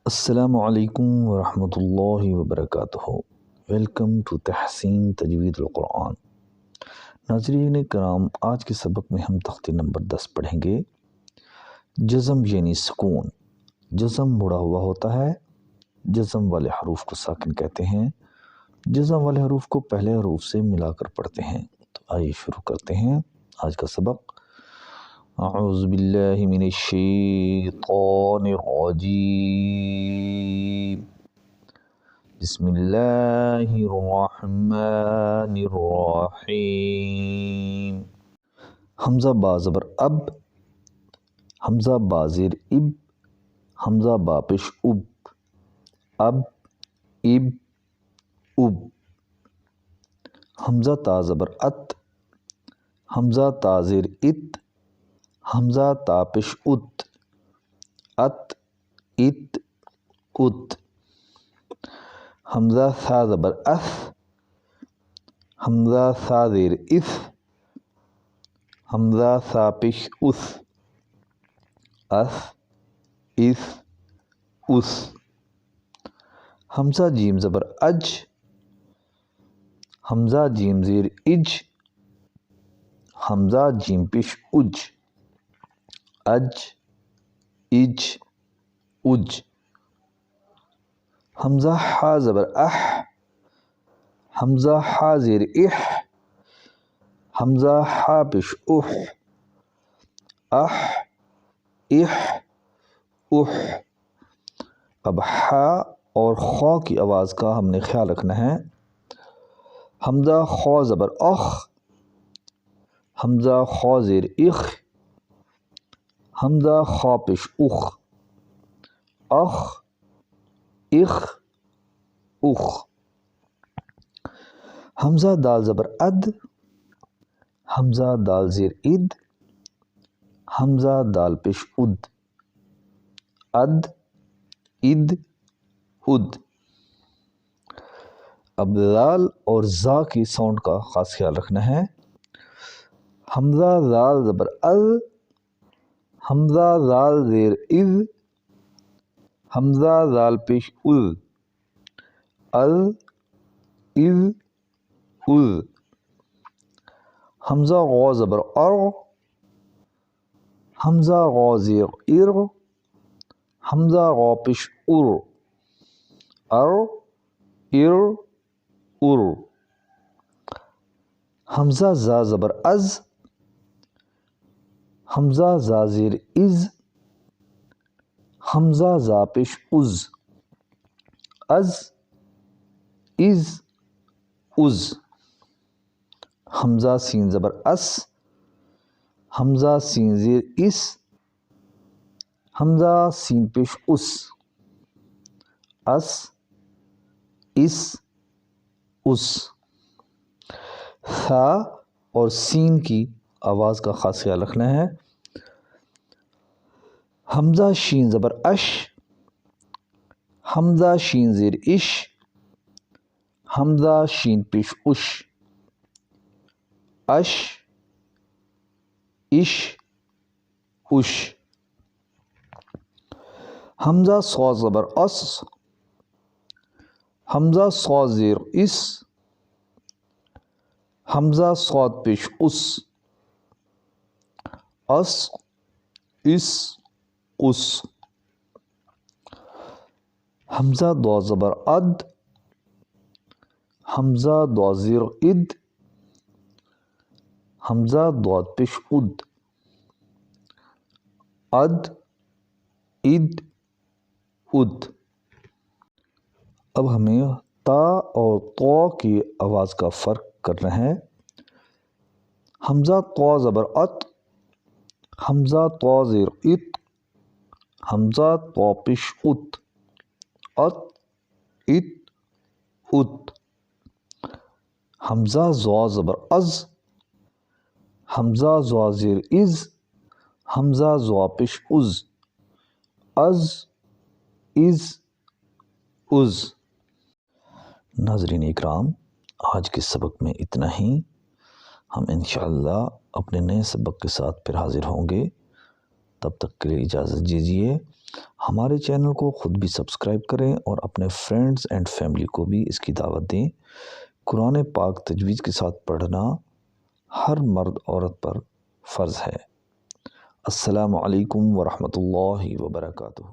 السلام علیکم ورحمۃ اللہ وبرکاتہ۔ ویلکم ٹو تحسین تجوید القرآن۔ ناظرین کرام، آج کے سبق میں ہم تختی نمبر 10 پڑھیں گے۔ جزم یعنی سکون۔ جزم مڑا ہوا ہوتا ہے۔ جزم والے حروف کو ساکن کہتے ہیں۔ جزم والے حروف کو پہلے حروف سے ملا کر پڑھتے ہیں۔ تو آئیے شروع کرتے ہیں آج کا سبق۔ اعوذ باللہ من الشیطان الرجیم، بسم اللہ الرحمن الرحیم۔ حمزہ با زبر اب، حمزہ با زیر اب، حمزہ با پیش اب، اب اب اب۔ حمزہ تا زبر ات، حمزہ تا زیر ات، حمزہ تا پیش ات، ات ات ات۔ حمزہ ثا زبر اث، حمزہ ثا زیر اث، حمزہ ثا پیش اس، اث اس اس۔ حمزہ جیم زبر اج، حمزہ جیم زیر اج، حمزہ جیم پیش اج، اج اج اج۔ حمزہ حا زبر اح، حمزہ حا زیر اح، حمزہ حا پیش اح، اح اح اح۔ اب حا اور خا کی آواز کا ہم نے خیال رکھنا ہے۔ حمزہ خا زبر اخ، حمزہ خا زیر اخ، حمزہ خا پیش اخ، اخ اخ اخ۔ حمزہ دال زبر اد، حمزہ دال زیر اد، حمزہ دال پیش اد، اد اد اد۔ اب زال اور زا کی ساؤنڈ کا خاص خیال رکھنا ہے۔ حمزہ زال زبر از، حمزہ زال زیر از، حمزہ زال پیش از، از از از۔ حمزہ غا زبر ار، حمزہ غا زیر ار، حمزہ غا پیش ار، ار ار ار۔ حمزہ زا زبر از، حمزہ زا زیر از، حمزہ زا پیش از، از از از۔ حمزہ سین زبر اس، حمزہ سین زیر اس، حمزہ سین پیش اس، اس اس اس۔ ثا اور سین کی آواز کا خاص خیال رکھنا ہے۔ حمزہ شین زبر اش، حمزہ شین زیر اش، حمزہ شین پیش اش، اش اش اش۔ حمزہ صاد زبر اس، حمزہ صاد زیر اس، حمزہ صاد پیش اس، اس اس اس۔ حمزہ دو زبر اد، حمزہ دو زیر اد، حمزہ دو پیش اد، اد اد اد۔ اب ہمیں تا اور طا کی آواز کا فرق کرنا ہے۔ حمزہ طا زبر ات، حمزہ طا زیر ات، حمزہ طا پیش ات، ات ات ات۔ حمزہ زا زبر از، حمزہ زا زیر از، حمزہ زا پیش از، از از از۔ ناظرین اکرام، آج کے سبق میں اتنا ہی۔ ہم انشاءاللہ اپنے نئے سبق کے ساتھ پھر حاضر ہوں گے۔ تب تک کے لیے اجازت دیجیے۔ ہمارے چینل کو خود بھی سبسکرائب کریں اور اپنے فرینڈز اینڈ فیملی کو بھی اس کی دعوت دیں۔ قرآن پاک تجوید کے ساتھ پڑھنا ہر مرد عورت پر فرض ہے۔ السلام علیکم ورحمۃ اللہ وبرکاتہ۔